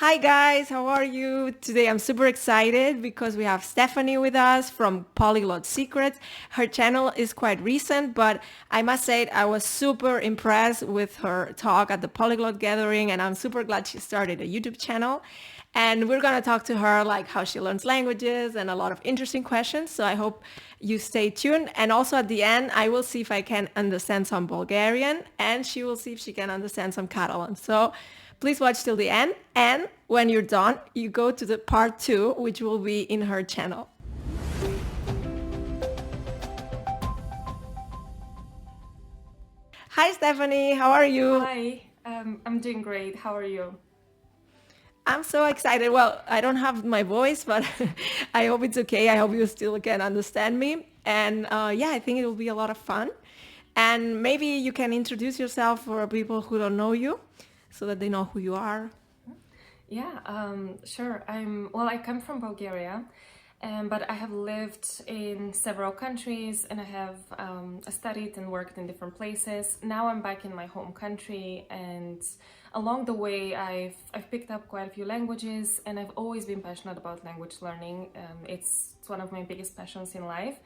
Hi guys, how are you? Today I'm super excited because we have Stefani with us from Polyglot Secrets. Her channel is quite recent, but I must say I was super impressed with her talk at the Polyglot Gathering, and I'm super glad she started a YouTube channel. And we're going to talk to her like how she learns languages and a lot of interesting questions. So I hope you stay tuned. And also at the end, I will see if I can understand some Bulgarian and she will see if she can understand some Catalan. So please watch till the end. And when you're done, you go to the part two, which will be in her channel. Hi, Stephanie. How are you? Hi, I'm doing great. How are you? I'm so excited. Well, I don't have my voice, but I hope it's okay. I hope you still can understand me. And yeah, I think it will be a lot of fun. And maybe you can introduce yourself for people who don't know you so that they know who you are. Yeah, sure. I come from Bulgaria, but I have lived in several countries and I have studied and worked in different places. Now I'm back in my home country, and along the way, I've picked up quite a few languages, and I've always been passionate about language learning. It's one of my biggest passions in life.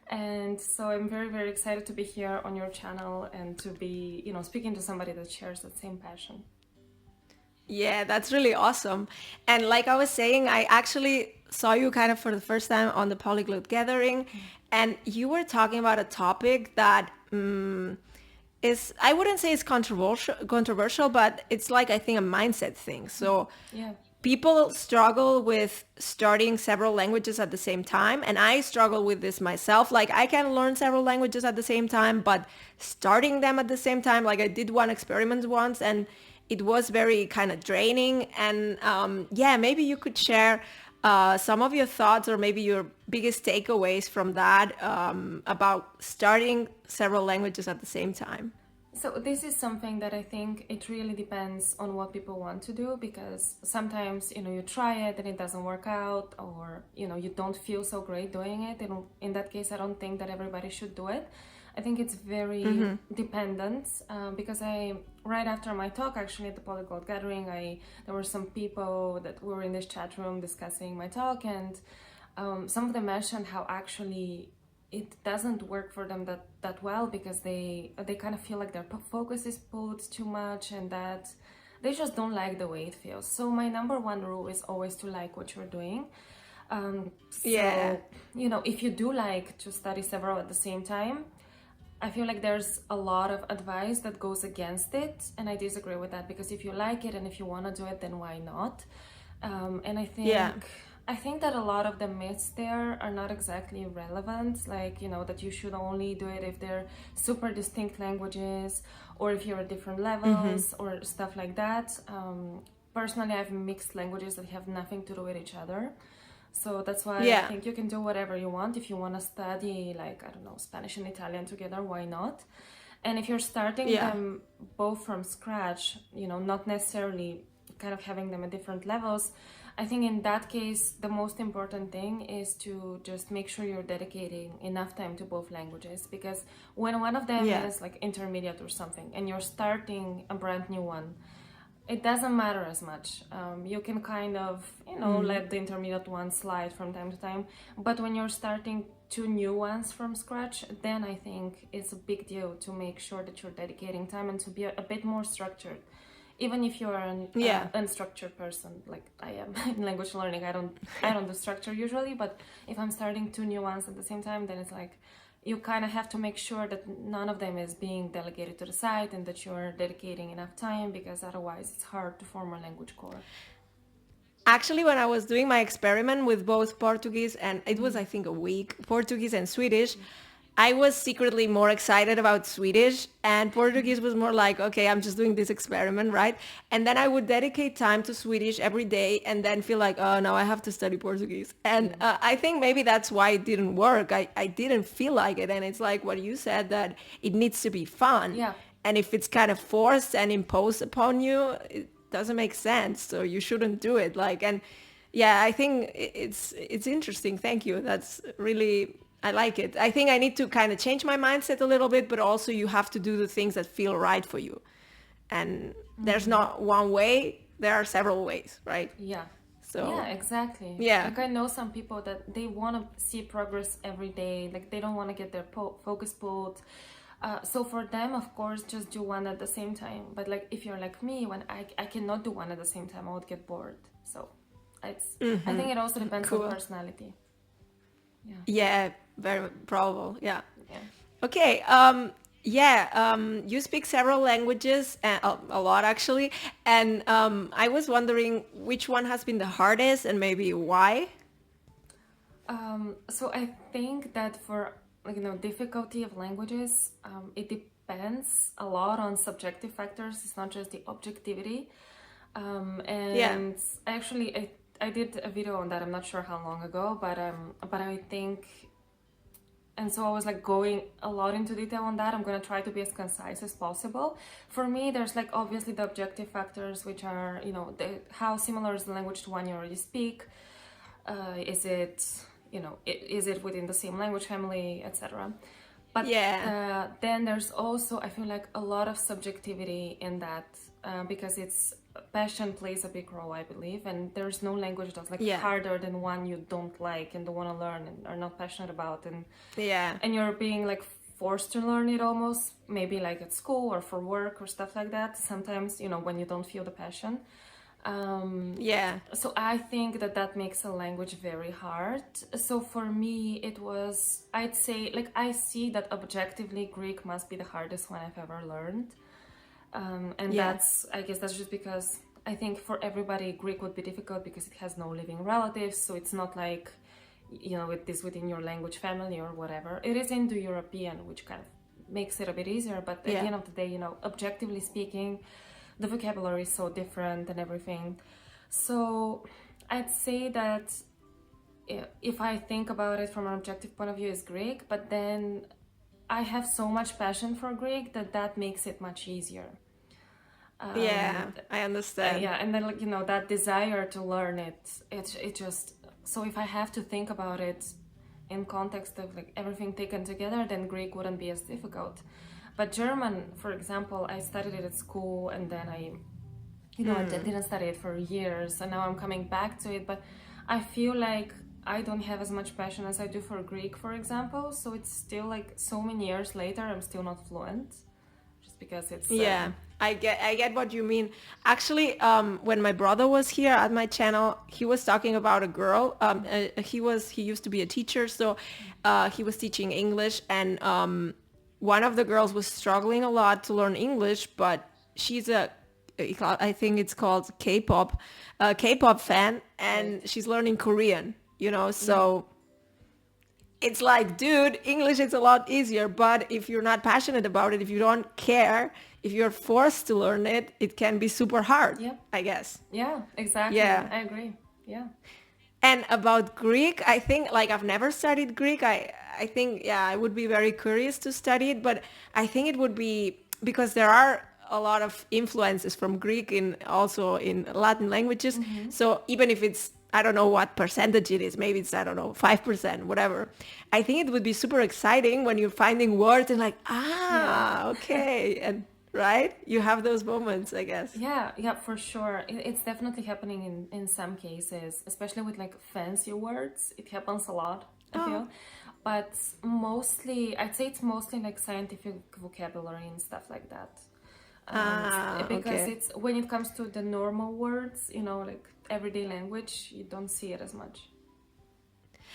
And so I'm very, very excited to be here on your channel and to be, speaking to somebody that shares that same passion. Yeah, that's really awesome. And like I was saying, I actually saw you kind of for the first time on the Polyglot Gathering, and you were talking about a topic that is, I wouldn't say it's controversial, but it's like, I think, a mindset thing. So Yeah. people struggle with starting several languages at the same time, and I struggle with this myself. Like I can learn several languages at the same time, but starting them at the same time, like I did one experiment once and it was very kind of draining. And yeah, maybe you could share some of your thoughts or maybe your biggest takeaways from that, about starting several languages at the same time. So this is something that I think it really depends on what people want to do, because sometimes, you try it and it doesn't work out, or, you don't feel so great doing it. In that case, I don't think that everybody should do it. I think it's very dependent, because right after my talk, actually at the Polyglot Gathering, there were some people that were in this chat room discussing my talk, and some of them mentioned how actually it doesn't work for them that well, because they kind of feel like their focus is pulled too much, and that they just don't like the way it feels. So my number one rule is always to like what you're doing. Yeah. So if you do like to study several at the same time, I feel like there's a lot of advice that goes against it, and I disagree with that, because if you like it and if you want to do it, then why not? And Yeah. I think that a lot of the myths there are not exactly relevant, like, that you should only do it if they're super distinct languages or if you're at different levels or stuff like that. Personally, I've mixed languages that have nothing to do with each other. So that's why I Yeah. think you can do whatever you want. If you want to study, like, I don't know, Spanish and Italian together, why not? And if you're starting Yeah. them both from scratch, not necessarily kind of having them at different levels, I think in that case, the most important thing is to just make sure you're dedicating enough time to both languages. Because when one of them Yeah. is like intermediate or something, and you're starting a brand new one, it doesn't matter as much. You can kind of, let the intermediate one slide from time to time. But when you're starting two new ones from scratch, then I think it's a big deal to make sure that you're dedicating time and to be a bit more structured. Even if you're an Yeah. unstructured person, like I am in language learning, I don't do structure usually. But if I'm starting two new ones at the same time, then it's like you kind of have to make sure that none of them is being delegated to the side and that you're dedicating enough time, because otherwise it's hard to form a language core. Actually, when I was doing my experiment with both Portuguese and it was, I think, a week, Portuguese and Swedish, I was secretly more excited about Swedish, and Portuguese was more like, okay, I'm just doing this experiment, right? And then I would dedicate time to Swedish every day and then feel like, oh, no, I have to study Portuguese. And Yeah. I think maybe that's why it didn't work. I didn't feel like it. And it's like what you said, that it needs to be fun. Yeah. And if it's kind of forced and imposed upon you, it doesn't make sense. So you shouldn't do it. Like, and yeah, I think it's interesting. Thank you. That's really, I like it. I think I need to kind of change my mindset a little bit, but also you have to do the things that feel right for you. And there's not one way. there are several ways, right? Yeah. Yeah, So exactly. yeah. Like I know some people that they want to see progress every day. Like they don't want to get their focus pulled. So for them, of course, just do one at the same time. But like if you're like me, when I cannot do one at the same time, I would get bored. So it's I think it also depends on Cool. personality. Yeah. Yeah, very probable. Yeah. Yeah. Okay. Yeah. You speak several languages, a lot actually, and I was wondering which one has been the hardest and maybe why. So I think that for like difficulty of languages, it depends a lot on subjective factors. It's not just the objectivity. Yeah. And actually, I did a video on that. I'm not sure how long ago, but I think, and so I was like going a lot into detail on that. I'm gonna try to be as concise as possible. For me, there's like obviously the objective factors, which are how similar is the language to one you already speak. Is it is it within the same language family, etc. But Yeah. then there's also, I feel like, a lot of subjectivity in that, because it's passion plays a big role, I believe, and there's no language that's like Yeah. harder than one you don't like and don't want to learn and are not passionate about, Yeah. and you're being like forced to learn it almost, maybe like at school or for work or stuff like that. Sometimes when you don't feel the passion. Yeah. So I think that makes a language very hard. So for me, it was, I'd say, like, I see that objectively Greek must be the hardest one I've ever learned. And Yeah. I guess that's just because I think for everybody, Greek would be difficult because it has no living relatives. So it's not like, it is within your language family or whatever. It is Indo-European, which kind of makes it a bit easier. But at the end of the day, objectively speaking, the vocabulary is so different and everything. So I'd say that if I think about it from an objective point of view, is Greek, but then I have so much passion for Greek that makes it much easier. Yeah. I understand. Yeah, and then like that desire to learn it just, so if I have to think about it in context of like everything taken together, then Greek wouldn't be as difficult. But German, for example, I studied it at school, and then I didn't study it for years, and now I'm coming back to it. But I feel like I don't have as much passion as I do for Greek, for example. So it's still like so many years later, I'm still not fluent, just because it's Yeah, I get what you mean. Actually, when my brother was here at my channel, he was talking about a girl. He used to be a teacher, so he was teaching English, and one of the girls was struggling a lot to learn English, but she's I think it's called K-pop fan, and she's learning Korean. So it's like, dude, English is a lot easier, but if you're not passionate about it, if you don't care, if you're forced to learn it, it can be super hard, Yeah. I guess. Yeah, exactly. Yeah. I agree. Yeah. And about Greek, I think, like, I've never studied Greek. I think, yeah, I would be very curious to study it, but I think it would be because there are a lot of influences from Greek also in Latin languages. So even if it's, I don't know what percentage it is, maybe it's, I don't know, 5%, whatever. I think it would be super exciting when you're finding words and like, okay. And right? You have those moments, I guess. Yeah, for sure. It's definitely happening in some cases, especially with like fancy words. It happens a lot, I feel. But mostly, I'd say it's mostly like scientific vocabulary and stuff like that. Because okay. it's when it comes to the normal words, like everyday language, you don't see it as much.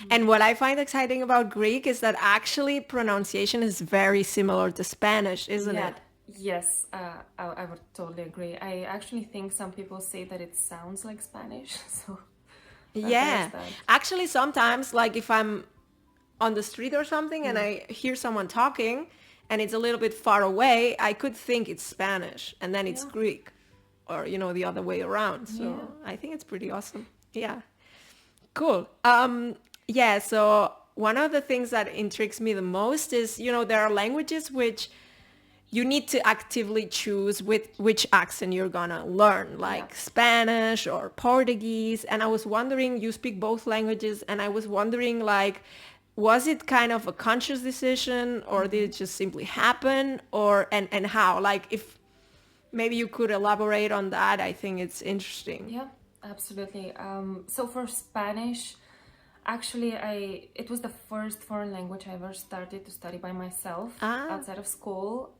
And what I find exciting about Greek is that actually pronunciation is very similar to Spanish, isn't Yeah. it? Yes, I would totally agree. I actually think some people say that it sounds like Spanish, so Yeah. there's that. Actually, sometimes, like if I'm on the street or something and I hear someone talking and it's a little bit far away, I could think it's Spanish and then it's Yeah. Greek or, the other way around. So Yeah. I think it's pretty awesome. Yeah. Cool. Yeah. So one of the things that intrigues me the most is, there are languages which you need to actively choose with which accent you're gonna learn, like Yeah. Spanish or Portuguese. And I was wondering, you speak both languages, and I was wondering, like, was it kind of a conscious decision or did it just simply happen, or and how? Like, if maybe you could elaborate on that. I think it's interesting. Yeah, absolutely. So for Spanish, actually, it was the first foreign language I ever started to study by myself Ah, outside of school,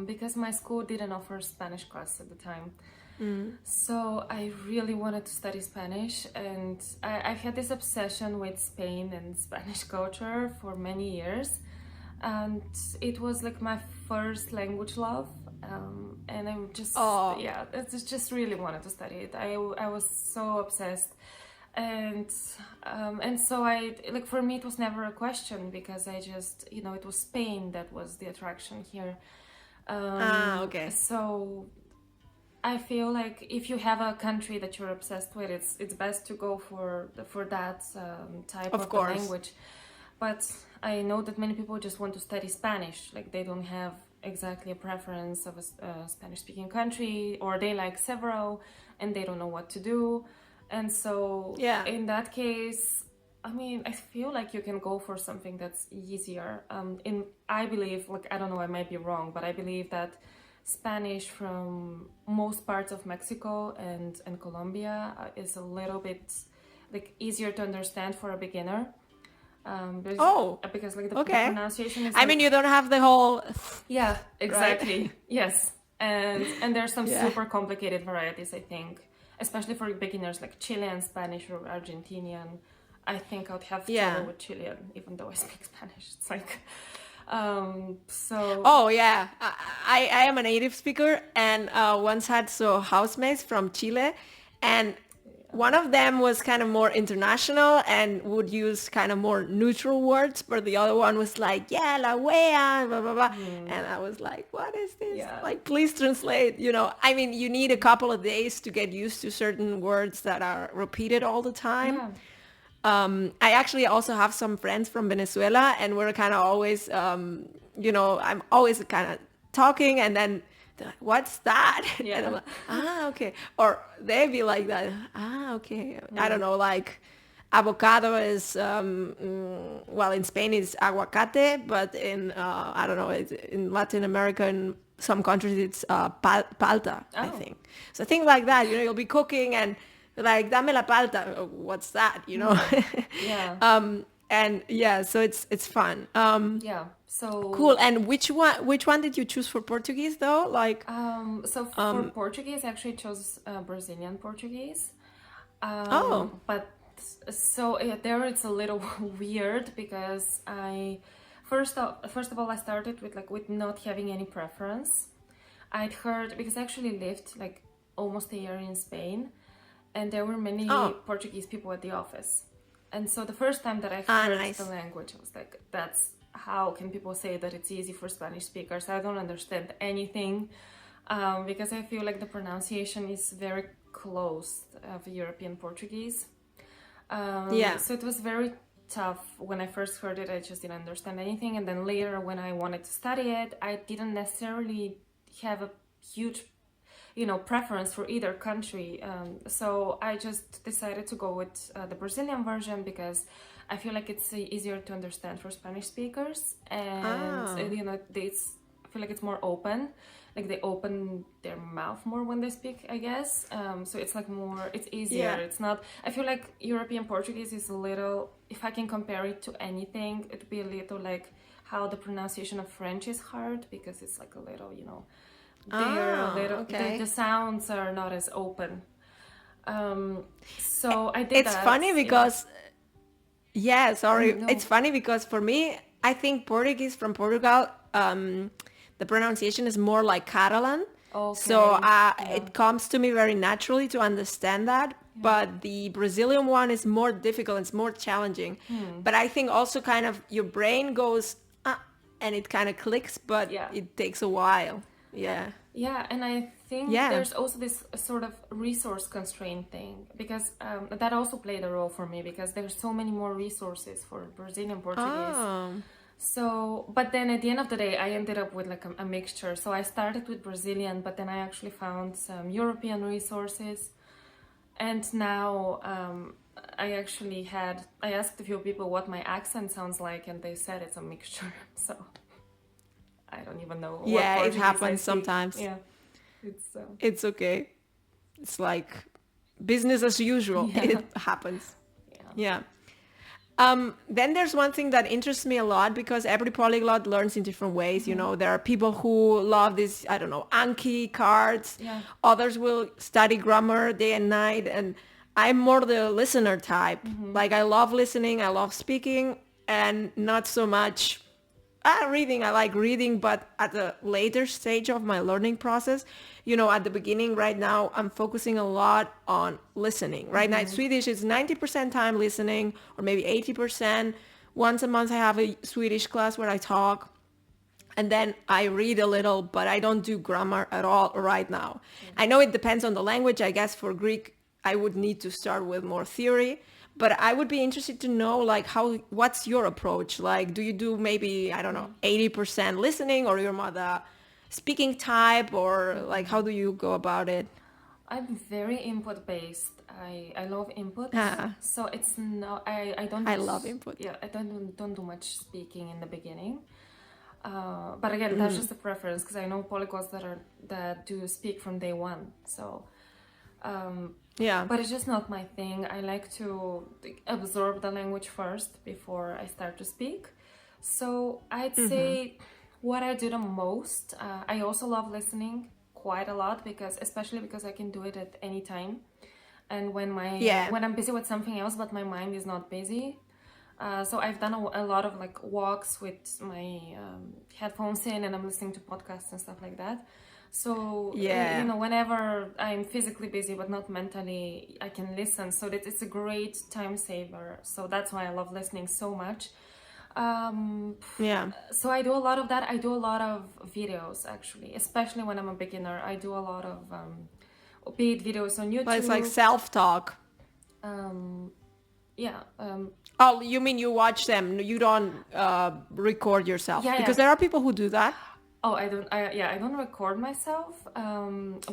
because my school didn't offer Spanish class at the time. So I really wanted to study Spanish, and I've had this obsession with Spain and Spanish culture for many years, and it was like my first language love. And I just, oh, yeah, I just really wanted to study it. I was so obsessed, and so I like, for me it was never a question, because I just, it was Spain that was the attraction here. okay. So I feel like if you have a country that you're obsessed with, it's best to go for that type Of of the course. language. But I know that many people just want to study Spanish, like they don't have exactly a preference of a Spanish-speaking country, or they like several and they don't know what to do. And so Yeah. in that case, I mean, I feel like you can go for something that's easier. I believe, like, I don't know, I might be wrong, but I believe that Spanish from most parts of Mexico and Colombia is a little bit like easier to understand for a beginner. Because, Oh, because like the okay. pronunciation is I mean, like, you don't have the whole, yeah, right? exactly. Yes. And there's some Yeah. super complicated varieties, I think, especially for beginners like Chilean Spanish or Argentinian. I think I'd have trouble Yeah. with Chilean, even though I speak Spanish. It's like, so Oh yeah, I am a native speaker and once had so housemates from Chile, and one of them was kind of more international and would use kind of more neutral words, but the other one was like, yeah, la wea, blah blah blah, and I was like, what is this? yeah, Like, please translate. I mean, you need a couple of days to get used to certain words that are repeated all the time. yeah. I actually also have some friends from Venezuela, and we're kind of always, I'm always kind of talking, and then they're like, what's that? And I'm Yeah. like, okay. Or they'd be like that, okay. I don't know, like avocado is, well, in Spain it's aguacate, but in, I don't know, in Latin America, in some countries it's palta, I Oh. think. So things like that, you'll be cooking and like, dame la palta. What's that? Yeah. And yeah, so it's fun. Yeah. Cool. So, And which one did you choose for Portuguese though? Like, so for Portuguese, I actually chose Brazilian Portuguese. oh, But so there it's a little weird, because first of all I started with not having any preference. I'd heard, because I actually lived like almost a year in Spain, and there were many oh, Portuguese people at the office. And so the first time that I heard the nice. language, I was like, that's how can people say that it's easy for Spanish speakers? I don't understand anything, because I feel like the pronunciation is very close of European Portuguese. Yeah. So it was very tough when I first heard it. I just didn't understand anything. And then later, when I wanted to study it, I didn't necessarily have a huge preference for either country. So I just decided to go with the Brazilian version, because I feel like it's easier to understand for Spanish speakers, and Oh, I feel like it's more open. Like they open their mouth more when they speak, I guess. So it's like it's easier. yeah. It's not. I feel like European Portuguese is a little. If I can compare it to anything, it'd be a little like how the pronunciation of French is hard, because it's like a little, they're a little, the Okay. sounds are not as open. So I did It's that. funny Yeah. because, yeah, sorry. It's No. funny because for me, I think Portuguese from Portugal, the pronunciation is more like Catalan. So Okay. Yeah. it comes to me very naturally to understand that. Yeah. But the Brazilian one is more difficult. It's more challenging. But I think also kind of your brain goes, and it kind of clicks, but Yeah. it takes a while. Yeah. Yeah, and I think Yeah. there's also this sort of resource constraint thing, because that also played a role for me, because there's so many more resources for Brazilian Portuguese. Oh. So, but then at the end of the day, I ended up with like a mixture. So I started with Brazilian, but then I actually found some European resources. And now I asked a few people what my accent sounds like, and they said it's a mixture. So I don't even know what Yeah, it Portuguese I happens speak. sometimes. Yeah. It's It's okay. It's like business as usual. yeah, It happens. yeah. Yeah. Then there's one thing that interests me a lot because every polyglot learns in different ways. You know, there are people who love this, I don't know, Anki cards. Yeah. Others will study grammar day and night. And I'm more the listener type. Like I love listening, I love speaking, and not so much reading. I like reading, but at a later stage of my learning process, you know, at the beginning right now, I'm focusing a lot on listening. Right now, Swedish is 90% time listening or maybe 80%. Once a month, I have a Swedish class where I talk. And then I read a little, but I don't do grammar at all right now. I know it depends on the language. I guess for Greek, I would need to start with more theory. But I would be interested to know, like, what's your approach? Like, do you do maybe, I don't know, 80% listening, or you're more the speaking type, or like, how do you go about it? I'm very input based. I love input. Ah, So it's not I don't I love input. yeah, I don't do much speaking in the beginning. But again, that's just a preference because I know polyglots that do speak from day one. So Yeah. but it's just not my thing. I like to absorb the language first before I start to speak. So I'd say what I do the most, I also love listening quite a lot because especially because I can do it at any time. And Yeah. when I'm busy with something else, but my mind is not busy. So I've done a lot of like walks with my headphones in, and I'm listening to podcasts and stuff like that. So Yeah. you know, whenever I'm physically busy but not mentally, I can listen. So that it's a great time saver. So that's why I love listening so much. Um, Yeah. so I do a lot of that. I do a lot of videos actually, especially when I'm a beginner. I do a lot of be it videos on But it's like YouTube. self-talk. Um, yeah, Oh, you mean you watch them? You don't record yourself? yeah, Because yeah. there are people who do that. Oh, I don't record myself,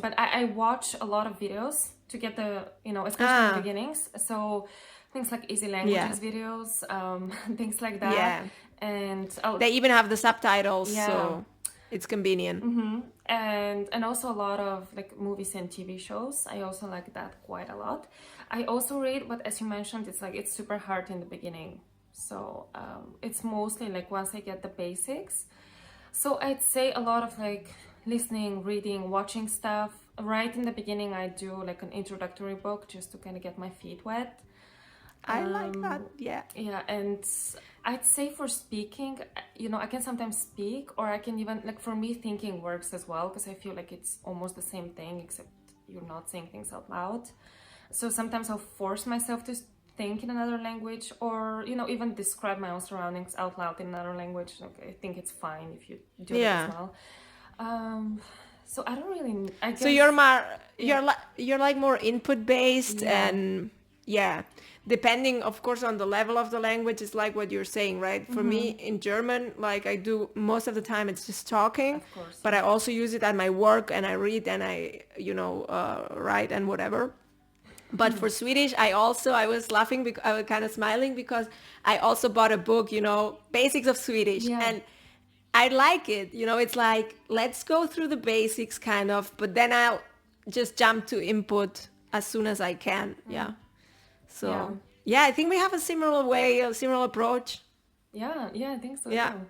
but I watch a lot of videos to get the, you know, especially in the Ah, beginnings. So things like easy yeah. languages videos, things like that. Yeah. And I'll, They even have the subtitles, yeah, so it's convenient. and also a lot of like movies and TV shows. I also like that quite a lot. I also read, but as you mentioned, it's like it's super hard in the beginning. So it's mostly like once I get the basics. So I'd say a lot of like listening, reading, watching stuff. Right in the beginning, I do like an introductory book just to kind of get my feet wet. I like that. Yeah. Yeah, and I'd say for speaking, you know, I can sometimes speak, or I can even, like for me, thinking works as well, because I feel like it's almost the same thing, except you're not saying things out loud. So sometimes I'll force myself to think in another language, or, you know, even describe my own surroundings out loud in another language. Like, I think it's fine if you do it as Yeah. well. So I don't really, I So guess, you're more yeah, you're like more input based, yeah, and yeah, depending of course on the level of the language, it's like what you're saying, right? For me in German, like I do most of the time it's just talking, of course, but yeah. I also use it at my work, and I read, and I, you know, write and whatever. But for Swedish, I was laughing because I was kind of smiling because I also bought a book, you know, Basics of Swedish, Yeah. and I like it. You know, it's like, let's go through the basics kind of, but then I'll just jump to input as soon as I can. Yeah. Yeah. So, yeah, I think we have a similar way, a similar approach. Yeah, I think so Yeah. too.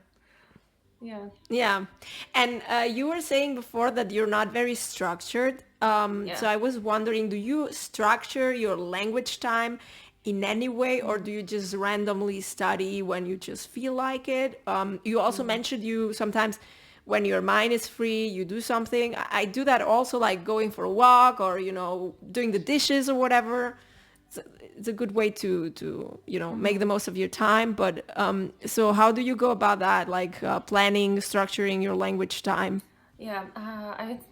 Yeah. Yeah. And you were saying before that you're not very structured. Yeah. So I was wondering, do you structure your language time in any way, or do you just randomly study when you just feel like it? You also mentioned you sometimes when your mind is free, you do something. I do that also, like going for a walk, or, you know, doing the dishes or whatever. It's a good way to you know, make the most of your time. But so how do you go about that, like planning, structuring your language time? Yeah,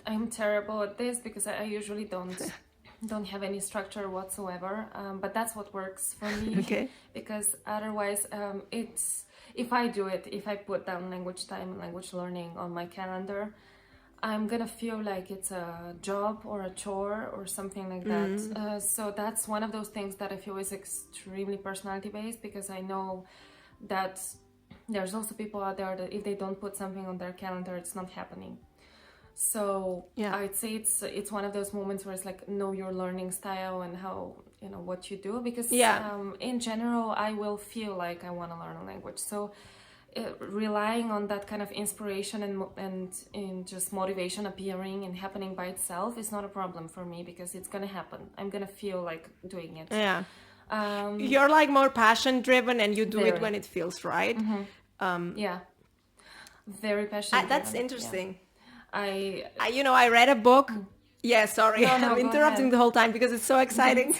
I'm terrible at this because I usually don't have any structure whatsoever. But that's what works for me Okay. because otherwise, it's if I do it, if I put down language time and language learning on my calendar, I'm gonna feel like it's a job or a chore or something like that. So that's one of those things that I feel is extremely personality based because I know that there's also people out there that if they don't put something on their calendar, it's not happening. So Yeah. I'd say it's one of those moments where it's like know your learning style and how what you do, because Yeah. in general I will feel like I want to learn a language. So relying on that kind of inspiration and in just motivation appearing and happening by itself is not a problem for me, because it's gonna happen. I'm gonna feel like doing it. Yeah. You're like more passion driven and you do it Very. when it feels right. Yeah, very passionate. That's interesting. I I read a book. Yeah, sorry. No, I'm go interrupting ahead. the whole time because it's so exciting.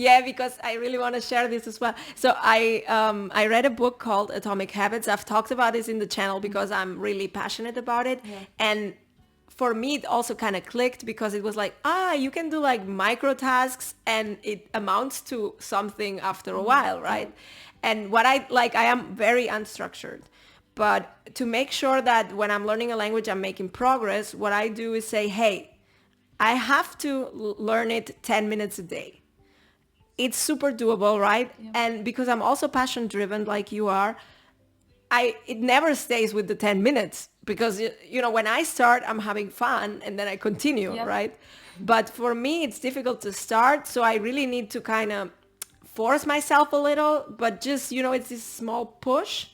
Yeah, because I really want to share this as well. So I read a book called Atomic Habits. I've talked about this in the channel because I'm really passionate about it. Yeah. And for me, it also kind of clicked because it was like, you can do like micro tasks and it amounts to something after a while, right? And what I am very unstructured. But to make sure that when I'm learning a language, I'm making progress, what I do is say, hey, I have to learn it 10 minutes a day. It's super doable, right? Yeah. And because I'm also passion driven like you are, it never stays with the 10 minutes because, when I start, I'm having fun and then I continue, Yep. right? But for me, it's difficult to start. So I really need to kind of force myself a little, but just, it's this small push.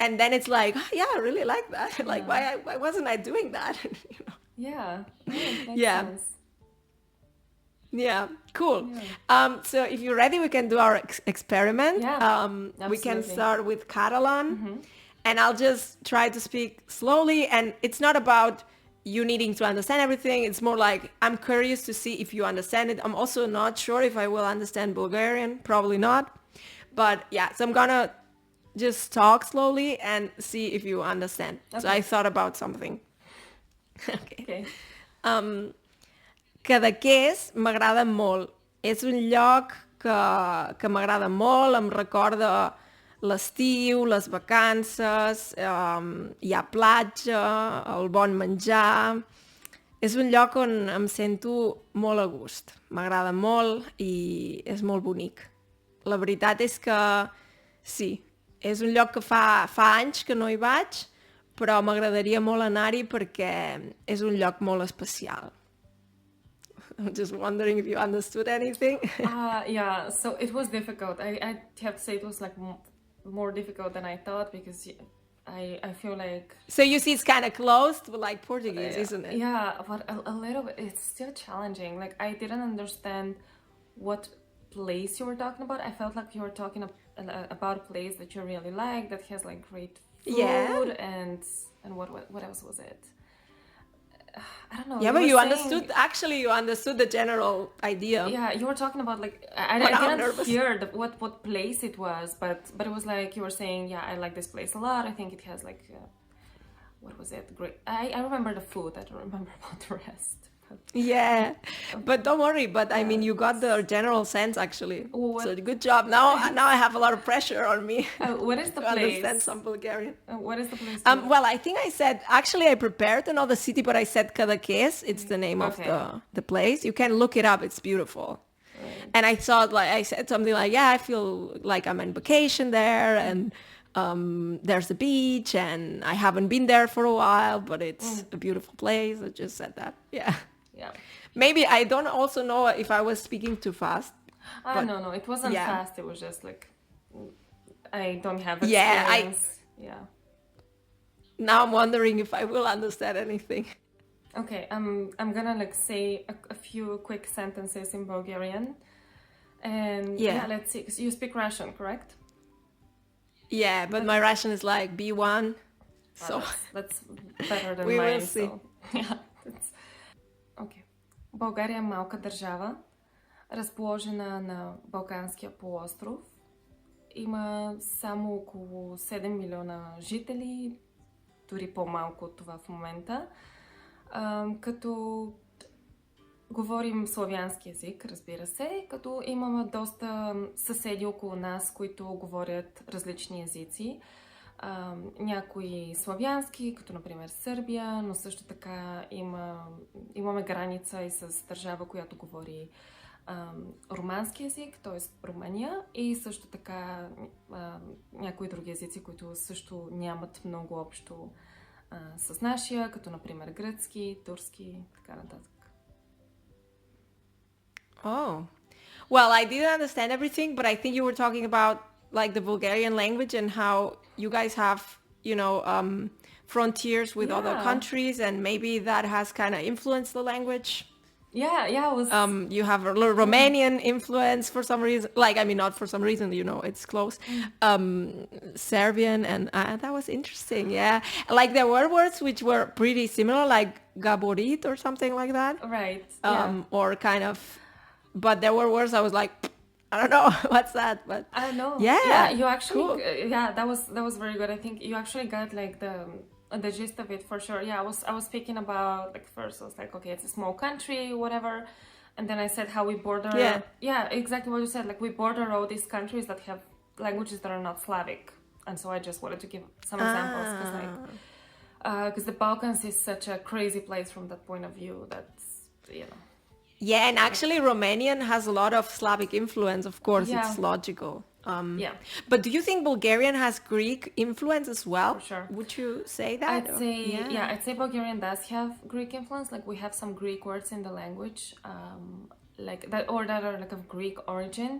And then it's like, yeah, I really like that. Like, why wasn't I doing that? Yeah, it makes Yeah. sense. Yeah, cool. So if you're ready, we can do our experiment. Yeah, We can absolutely. start with Catalan. And I'll just try to speak slowly. And it's not about you needing to understand everything. It's more like I'm curious to see if you understand it. I'm also not sure if I will understand Bulgarian. Probably not. But yeah, so I'm gonna just talk slowly and see if you understand. So Okay. I thought about something. Okay. Cadaqués m'agrada molt. És un lloc que m'agrada molt, em recorda l'estiu, les vacances, hi ha platja, el bon menjar. És un lloc on em sento molt a gust. M'agrada molt i és molt bonic. La veritat és que sí, és un lloc que fa anys que no hi vaig, però m'agradaria molt anar-hi perquè és un lloc molt especial. I'm just wondering if you understood anything. Yeah, so it was difficult. I have to say it was like more difficult than I thought, because I feel like So you see it's kind of closed with like Portuguese, isn't it? yeah, but a little bit, it's still challenging. Like I didn't understand what place you were talking about. I felt like you were talking about a place that you really like, that has like great food. Yeah. and what else was it? I don't know. Yeah, but were you saying- understood, actually you understood the general idea. Yeah, you were talking about like I But I'm didn't nervous. hear what place it was, but it was like you were saying, yeah, I like this place a lot. I think it has like what was it? Great. I remember the food. I don't remember about the rest. Yeah, but don't worry. But I mean, you got the general sense actually. What- So good job. Now I have a lot of pressure on me What is the to understand place? some Bulgarian. What is the place? Well, I think I said, actually I prepared another city, but I said Cadaqués. It's the name of Okay. the place. You can look it up. It's beautiful. And I thought, like, I said something like, yeah, I feel like I'm on vacation there, and there's a beach, and I haven't been there for a while, but it's a beautiful place. I just said that. Yeah. Yeah. Maybe I don't also know if I was speaking too fast. But- No, it wasn't yeah. fast. It was just like I don't have Yeah, experience. Yeah. Now I'm wondering if I will understand anything. Okay, I'm gonna like say a few quick sentences in Bulgarian, and Yeah. let's see. 'Cause you speak Russian, correct? Yeah, but my Russian is like B1. So That's better than We will mine. see. So, yeah. Okay. България е малка държава, разположена на Балканския полуостров. Има само около 7 милиона жители, дори по-малко от това в момента. Като говорим славянски език, разбира се, като имаме доста съседи около нас, които говорят различни езици. Някои славянски, като например Сърбия, но също така имаме граница и с държава, която говори румански език, т.е. Румъния, и също така някои други езици, които също нямат много общо с нашия, като например гръцки, турски, така нататък. Oh, well, I didn't understand everything, but I think you were talking about like the Bulgarian language and how you guys have, frontiers with other Yeah. countries, and maybe that has kind of influenced the language. Yeah, it was... You have a little Romanian influence for some reason. Like, I mean, not for some reason, it's close. Serbian, and that was interesting. Yeah, like there were words which were pretty similar, like gaborit or something like that. Right, yeah. Or kind of, but there were words I was like, I don't know what's that, but I don't know. yeah, You actually, cool. that was very good. I think you actually got like the gist of it for sure. Yeah, I was speaking about, like, first I was like, okay, it's a small country, whatever, and then I said how we border. Yeah, exactly what you said. Like, we border all these countries that have languages that are not Slavic, and so I just wanted to give some examples because the Balkans is such a crazy place from that point of view. That's, Yeah, and actually Romanian has a lot of Slavic influence, of course. Yeah. It's logical. Yeah. But do you think Bulgarian has Greek influence as well? For sure. Would you say that? I'd say Bulgarian does have Greek influence. Like, we have some Greek words in the language, like that, or that are like of Greek origin.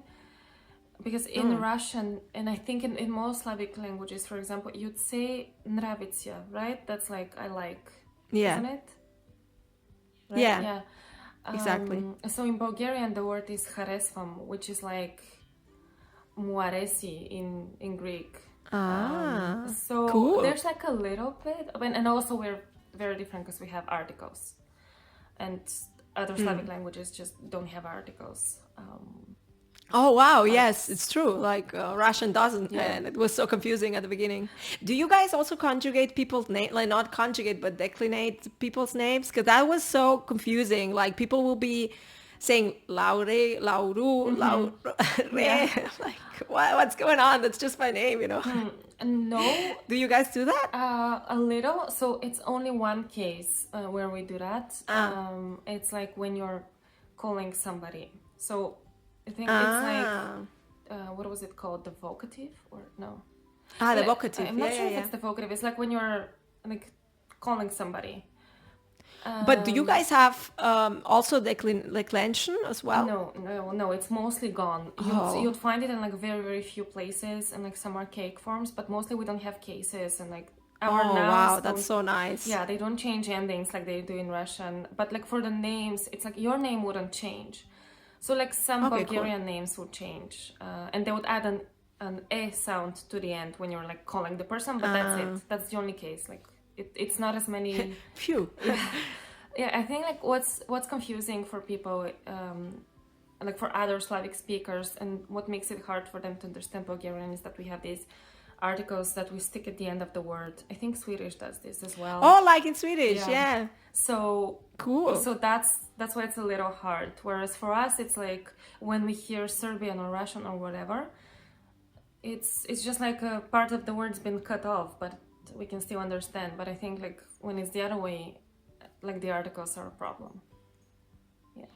Because in Russian, and I think in most Slavic languages, for example, you'd say nravitsya, right? That's like, I like, isn't it? Right? Yeah. Exactly. So in Bulgarian, the word is charesvam, which is like muaresi in Greek. So cool. there's like a little bit, and also we're very different because we have articles, and other Slavic languages just don't have articles. Oh, wow. Yes, it's true. Like Russian doesn't. And it was so confusing at the beginning. Do you guys also conjugate people's name? Like, not conjugate, but declinate people's names? Because that was so confusing. Like, people will be saying Laure, Lauru, Laure. Like, what's going on? That's just my name, No. Do you guys do that? A little. So it's only one case where we do that. It's like when you're calling somebody. So I think it's like, what was it called? The vocative, or no? The vocative. I'm not sure if it's the vocative. It's like when you're like calling somebody. But do you guys have also declension as well? No. It's mostly gone. You'd find it in like very, very few places and like some archaic forms, but mostly we don't have cases, and like our nouns. Wow, that's so nice. Yeah, they don't change endings like they do in Russian. But like for the names, it's like your name wouldn't change. So like some Bulgarian names would change, and they would add an e sound to the end when you're like calling the person, but that's it. That's the only case. Like it's not as many. Phew. Yeah, I think like what's confusing for people, like for other Slavic speakers, and what makes it hard for them to understand Bulgarian is that we have these articles that we stick at the end of the word. I think Swedish does this as well. Oh, like in Swedish, yeah. So cool. So that's why it's a little hard. Whereas for us, it's like when we hear Serbian or Russian or whatever, it's just like a part of the word's been cut off, but we can still understand. But I think like when it's the other way, like the articles are a problem.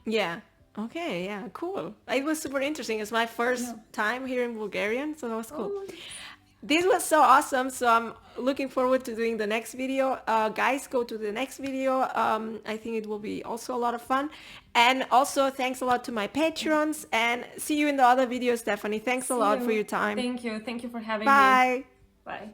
Yeah. Okay, yeah, cool. It was super interesting. It's my first time here in Bulgarian, so that was cool. This was so awesome, so I'm looking forward to doing the next video. Guys, go to the next video. I think it will be also a lot of fun. And also, thanks a lot to my patrons, and see you in the other video, Stephanie. Thanks a lot for your time. Thank you for having me. Bye. Bye.